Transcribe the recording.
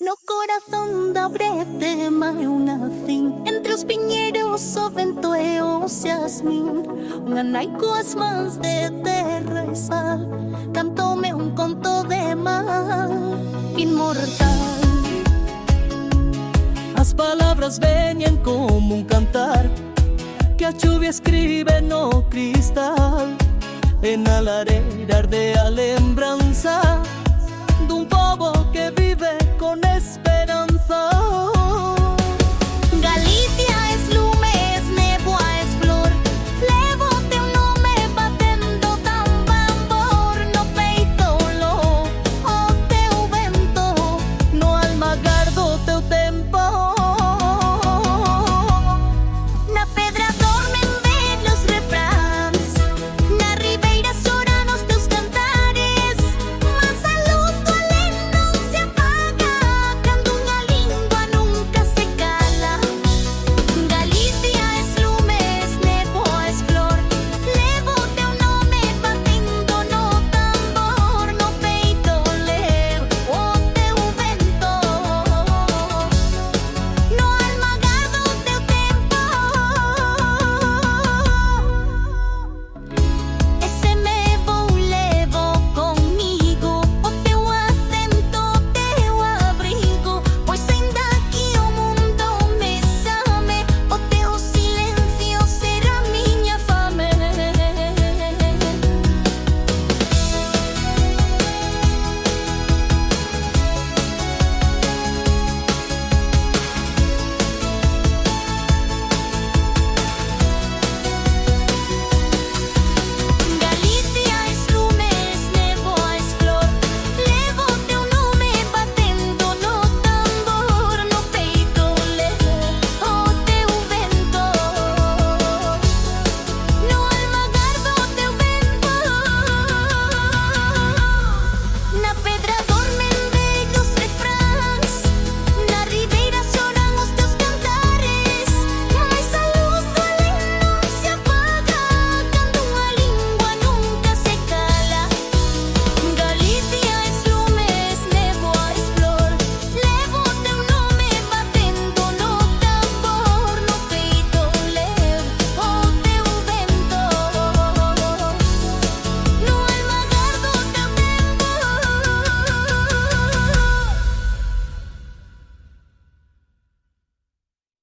No coração da breve mai una fin entre os pinheiros o vento e o jasmim. Un anai coas mans de terra e sal cantou-me un conto de mar inmortal. As palavras venían como un cantar que a lluvia escribe no cristal en la lareira de a lembranza de un povo que